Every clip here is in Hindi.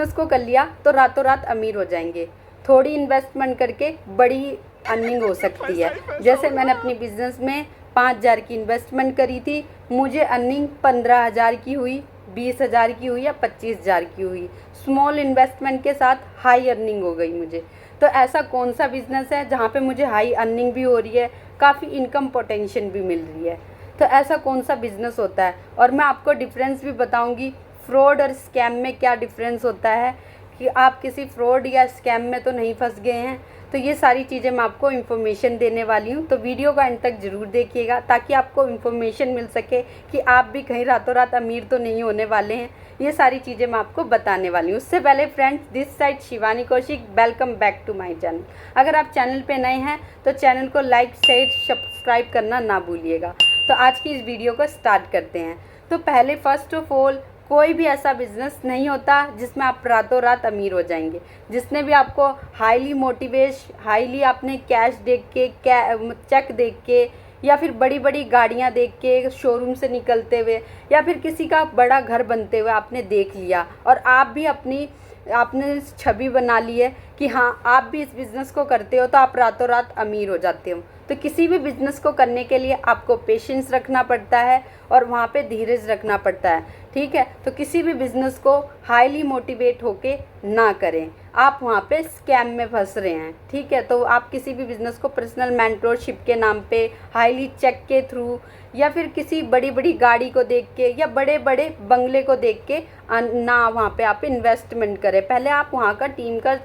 बिज़नेस को कर लिया तो रातों रात अमीर हो जाएंगे। थोड़ी इन्वेस्टमेंट करके बड़ी अर्निंग हो सकती है। जैसे मैंने अपनी बिज़नेस में 5,000 की इन्वेस्टमेंट करी थी, मुझे अर्निंग 15,000 की हुई, 20,000 की हुई या 25,000 की हुई। स्मॉल इन्वेस्टमेंट के साथ हाई अर्निंग हो गई मुझे। तो ऐसा कौन सा बिज़नेस है जहाँ पे मुझे हाई अर्निंग भी हो रही है, काफ़ी इनकम पोटेंशियल भी मिल रही है? तो ऐसा कौन सा बिज़नेस होता है? और मैं आपको डिफरेंस भी बताऊंगी फ्रॉड और स्कैम में क्या डिफरेंस होता है, कि आप किसी फ्रॉड या स्कैम में तो नहीं फंस गए हैं। तो ये सारी चीज़ें मैं आपको इन्फॉर्मेशन देने वाली हूँ, तो वीडियो का एंड तक ज़रूर देखिएगा ताकि आपको इन्फॉर्मेशन मिल सके कि आप भी कहीं रातों रात अमीर तो नहीं होने वाले हैं। ये सारी चीज़ें मैं आपको बताने वाली हूँ। उससे पहले friends, this side Shivani Kaushik, welcome back to my channel. अगर आप चैनल पे नए हैं तो चैनल को लाइक शेयर सब्सक्राइब करना ना भूलिएगा। तो आज की इस वीडियो को स्टार्ट करते हैं। तो पहले फर्स्ट ऑफ ऑल, कोई भी ऐसा बिज़नेस नहीं होता जिसमें आप रातों रात अमीर हो जाएंगे। जिसने भी आपको हाईली आपने कैश देख के, चेक देख के, या फिर बड़ी बड़ी गाड़ियाँ देख के शोरूम से निकलते हुए, या फिर किसी का बड़ा घर बनते हुए आपने देख लिया और आप भी आपने छवि बना ली है कि हाँ आप भी इस बिज़नेस को करते हो तो आप रातों रात अमीर हो जाते हो। तो किसी भी बिज़नेस को करने के लिए आपको पेशेंस रखना पड़ता है और वहाँ पे धीरज रखना पड़ता है, ठीक है। तो किसी भी बिज़नेस को हाईली मोटिवेट होके ना करें, आप वहाँ पे स्कैम में फंस रहे हैं, ठीक है। तो आप किसी भी बिज़नेस को पर्सनल मेंटरशिप के नाम पे, हाईली चेक के थ्रू, या फिर किसी बड़ी बड़ी गाड़ी को देख के या बड़े बड़े बंगले को देख के ना वहाँ पे आप इन्वेस्टमेंट करें। पहले आप वहाँ का टीम का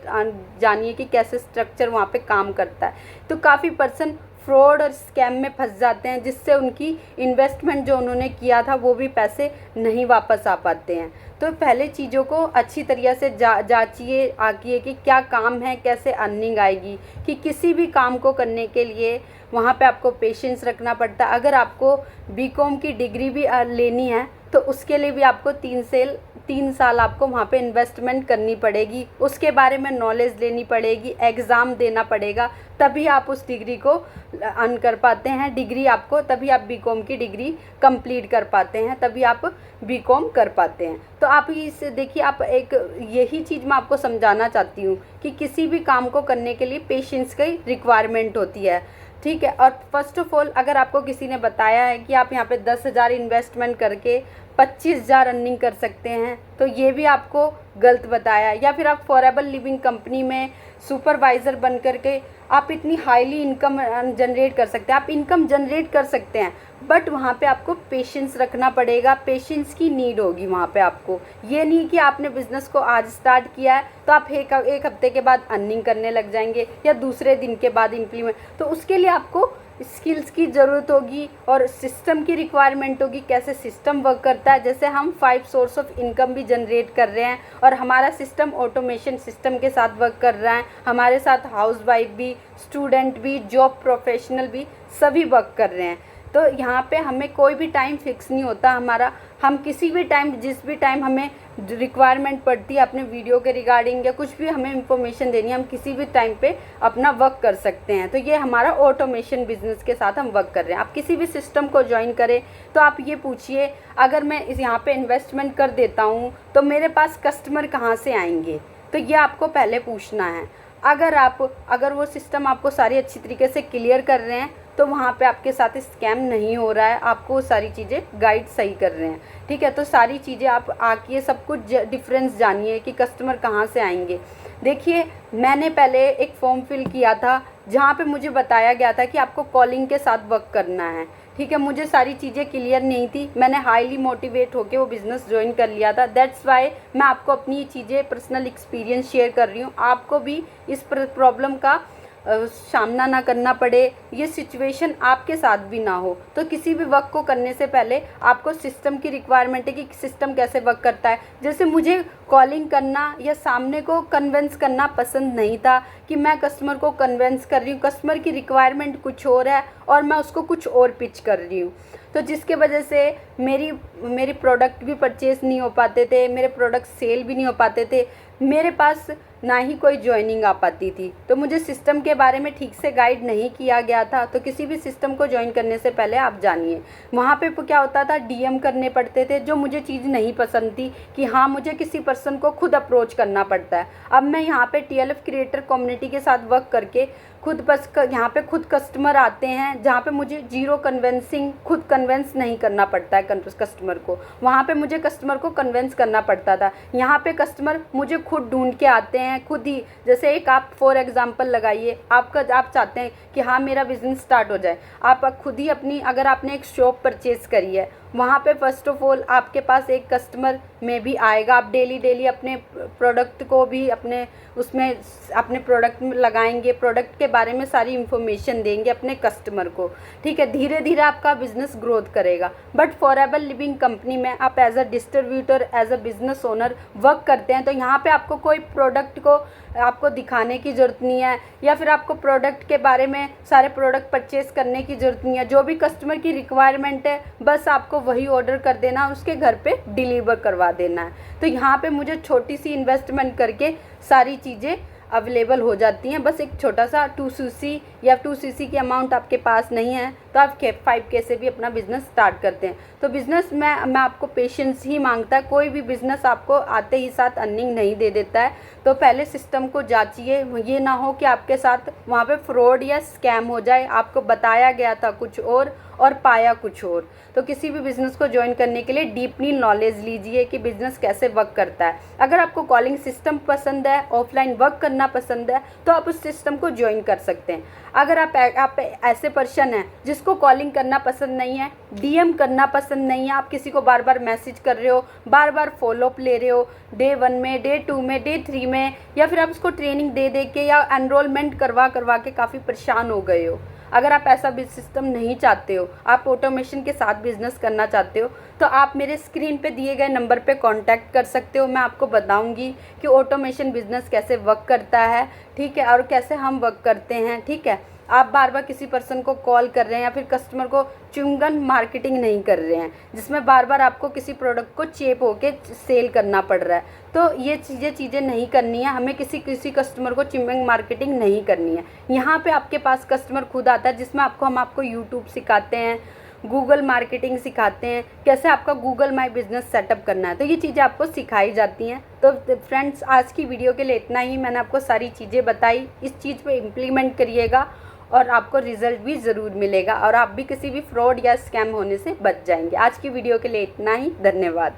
जानिए कि कैसे स्ट्रक्चर वहाँ पे काम करता है। तो काफ़ी पर्सन फ्रॉड और स्कैम में फंस जाते हैं, जिससे उनकी इन्वेस्टमेंट जो उन्होंने किया था वो भी पैसे नहीं वापस आ पाते हैं। तो पहले चीज़ों को अच्छी तरीके से जांचिए आकिए कि क्या काम है, कैसे अर्निंग आएगी। कि किसी भी काम को करने के लिए वहाँ पे आपको पेशेंस रखना पड़ता है। अगर आपको बीकॉम की डिग्री भी लेनी है तो उसके लिए भी आपको 3 साल आपको वहाँ पे इन्वेस्टमेंट करनी पड़ेगी, उसके बारे में नॉलेज लेनी पड़ेगी, एग्ज़ाम देना पड़ेगा, तभी आप उस डिग्री को अर्न कर पाते हैं। डिग्री आपको तभी आप बीकॉम की डिग्री कंप्लीट कर पाते हैं, तभी आप बीकॉम कर पाते हैं। तो आप इसे देखिए, आप यही चीज़ मैं आपको समझाना चाहती हूँ कि किसी भी काम को करने के लिए पेशेंस की रिक्वायरमेंट होती है, ठीक है। और फर्स्ट ऑफ ऑल, अगर आपको किसी ने बताया है कि आप यहाँ पे 10,000 इन्वेस्टमेंट करके 25,000 अर्निंग कर सकते हैं, तो ये भी आपको गलत बताया। या फिर आप फॉरएवर लिविंग कंपनी में सुपरवाइज़र बन करके आप इतनी हाईली इनकम जनरेट कर सकते हैं। आप इनकम जनरेट कर सकते हैं, बट वहाँ पे आपको पेशेंस रखना पड़ेगा, पेशेंस की नीड होगी वहाँ पे आपको। ये नहीं कि आपने बिज़नेस को आज स्टार्ट किया है तो आप एक हफ्ते के बाद अर्निंग करने लग जाएंगे या दूसरे दिन के बाद इम्प्लीमेंट। तो उसके लिए आपको स्किल्स की ज़रूरत होगी और सिस्टम की रिक्वायरमेंट होगी, कैसे सिस्टम वर्क करता है। जैसे हम 5 सोर्स ऑफ इनकम भी जनरेट कर रहे हैं और हमारा सिस्टम ऑटोमेशन सिस्टम के साथ वर्क कर रहा है। हमारे साथ हाउसवाइफ भी, स्टूडेंट भी, जॉब प्रोफेशनल भी, सभी वर्क कर रहे हैं। तो यहाँ पे हमें कोई भी टाइम फिक्स नहीं होता हमारा। हम किसी भी टाइम, जिस भी टाइम हमें रिक्वायरमेंट पड़ती है अपने वीडियो के रिगार्डिंग या कुछ भी हमें इंफॉर्मेशन देनी है, हम किसी भी टाइम पे अपना वर्क कर सकते हैं। तो ये हमारा ऑटोमेशन बिजनेस के साथ हम वर्क कर रहे हैं। आप किसी भी सिस्टम को ज्वाइन करें तो आप ये पूछिए, अगर मैं यहाँ पे इन्वेस्टमेंट कर देता हूँ तो मेरे पास कस्टमर कहाँ से आएंगे? तो ये आपको पहले पूछना है। अगर वो सिस्टम आपको सारी अच्छी तरीके से क्लियर कर रहे हैं तो वहाँ पे आपके साथ स्कैम नहीं हो रहा है, आपको वो सारी चीज़ें गाइड सही कर रहे हैं, ठीक है। तो सारी चीज़ें आप आके सब कुछ डिफरेंस जानिए कि कस्टमर कहाँ से आएंगे। देखिए, मैंने पहले एक फॉर्म फिल किया था जहाँ पे मुझे बताया गया था कि आपको कॉलिंग के साथ वर्क करना है, ठीक है। मुझे सारी चीज़ें क्लियर नहीं थी, मैंने हाईली मोटिवेट होके वो बिज़नेस ज्वाइन कर लिया था। दैट्स वाई मैं आपको अपनी चीज़ें, पर्सनल एक्सपीरियंस शेयर कर रही हूँ। आपको भी इस प्रॉब्लम का सामना ना करना पड़े, ये सिचुएशन आपके साथ भी ना हो। तो किसी भी वर्क को करने से पहले आपको सिस्टम की रिक्वायरमेंट है कि सिस्टम कैसे वर्क करता है। जैसे मुझे कॉलिंग करना या सामने को कन्वेंस करना पसंद नहीं था कि मैं कस्टमर को कन्वेंस कर रही हूँ, कस्टमर की रिक्वायरमेंट कुछ और है और मैं उसको कुछ और पिच कर रही हूँ। तो जिसके वजह से मेरी प्रोडक्ट भी परचेज़ नहीं हो पाते थे, मेरे प्रोडक्ट सेल भी नहीं हो पाते थे, मेरे पास ना ही कोई ज्वाइनिंग आ पाती थी। तो मुझे सिस्टम के बारे में ठीक से गाइड नहीं किया गया था। तो किसी भी सिस्टम को ज्वाइन करने से पहले आप जानिए, वहाँ पे क्या होता था, डीएम करने पड़ते थे, जो मुझे चीज़ नहीं पसंद थी कि हाँ मुझे किसी पर्सन को खुद अप्रोच करना पड़ता है। अब मैं यहाँ पे टीएलएफ क्रिएटर कम्युनिटी के साथ वर्क करके खुद बस यहाँ पे खुद कस्टमर आते हैं, जहाँ पे मुझे जीरो कन्वेंसिंग, खुद कन्वेंस नहीं करना पड़ता है कस्टमर को। वहाँ पे मुझे कस्टमर को कन्वेंस करना पड़ता था, यहाँ पे कस्टमर मुझे खुद ढूंढ के आते हैं खुद ही। जैसे एक आप फॉर एग्जांपल लगाइए, आप चाहते हैं कि हाँ मेरा बिज़नेस स्टार्ट हो जाए, आप खुद ही अपनी, अगर आपने एक शॉप परचेज़ करी है, वहाँ पे फर्स्ट ऑफ ऑल आपके पास एक कस्टमर में भी आएगा। आप डेली अपने प्रोडक्ट को भी अपने प्रोडक्ट में लगाएंगे, प्रोडक्ट के बारे में सारी इन्फॉर्मेशन देंगे अपने कस्टमर को, ठीक है। धीरे धीरे आपका बिजनेस ग्रोथ करेगा। बट फॉरएवर लिविंग कंपनी में आप as a distributor, as a business owner work करते हैं, तो यहाँ पे आपको कोई प्रोडक्ट को आपको दिखाने की ज़रूरत नहीं है, या फिर आपको प्रोडक्ट के बारे में सारे प्रोडक्ट परचेज़ करने की ज़रूरत नहीं है। जो भी कस्टमर की रिक्वायरमेंट है बस आपको वही ऑर्डर कर देना, उसके घर पे डिलीवर करवा देना है। तो यहाँ पे मुझे छोटी सी इन्वेस्टमेंट करके सारी चीज़ें अवेलेबल हो जाती हैं। बस एक छोटा सा 2cc या 2cc की अमाउंट आपके पास नहीं है तो आप 5K से भी अपना बिज़नेस स्टार्ट करते हैं। तो बिज़नेस में आपको पेशेंस ही मांगता है। कोई भी बिज़नेस आपको आते ही साथ अर्निंग नहीं दे देता है। तो पहले सिस्टम को जांचिए, ये ना हो कि आपके साथ वहाँ पे फ्रॉड या स्कैम हो जाए, आपको बताया गया था कुछ और पाया कुछ और। तो किसी भी बिज़नेस को ज्वाइन करने के लिए डीपली नॉलेज लीजिए कि बिज़नेस कैसे वर्क करता है। अगर आपको कॉलिंग सिस्टम पसंद है, ऑफलाइन वर्क करना पसंद है, तो आप उस सिस्टम को ज्वाइन कर सकते हैं। अगर आप ऐसे पर्सन हैं जिसको कॉलिंग करना पसंद नहीं है, डीएम करना पसंद नहीं है, आप किसी को बार बार मैसेज कर रहे हो, बार बार फॉलोअप ले रहे हो, डे 1 में, डे 2 में, डे 3 में, या फिर आप उसको ट्रेनिंग दे के या एनरोलमेंट करवा के काफ़ी परेशान हो गए हो, अगर आप ऐसा सिस्टम नहीं चाहते हो, आप ऑटोमेशन के साथ बिजनेस करना चाहते हो, तो आप मेरे स्क्रीन पे दिए गए नंबर पे कांटेक्ट कर सकते हो। मैं आपको बताऊंगी कि ऑटोमेशन बिजनेस कैसे वर्क करता है, ठीक है, और कैसे हम वर्क करते हैं, ठीक है। आप बार बार किसी पर्सन को कॉल कर रहे हैं या फिर कस्टमर को च्युइंगम मार्केटिंग नहीं कर रहे हैं, जिसमें बार बार आपको किसी प्रोडक्ट को चेप होके सेल करना पड़ रहा है। तो ये चीज़ें नहीं करनी है हमें। किसी कस्टमर को च्युइंगम मार्केटिंग नहीं करनी है। यहाँ पे आपके पास कस्टमर खुद आता है, जिसमें हम आपको यूट्यूब सिखाते हैं, गूगल मार्केटिंग सिखाते हैं, कैसे आपका गूगल माई बिज़नेस सेटअप करना है। तो ये चीज़ें आपको सिखाई जाती हैं। तो फ्रेंड्स, आज की वीडियो के लिए इतना ही। मैंने आपको सारी चीज़ें बताई, इस चीज़ पे इम्प्लीमेंट करिएगा और आपको रिज़ल्ट भी ज़रूर मिलेगा और आप भी किसी भी फ्रॉड या स्कैम होने से बच जाएंगे। आज की वीडियो के लिए इतना ही। धन्यवाद।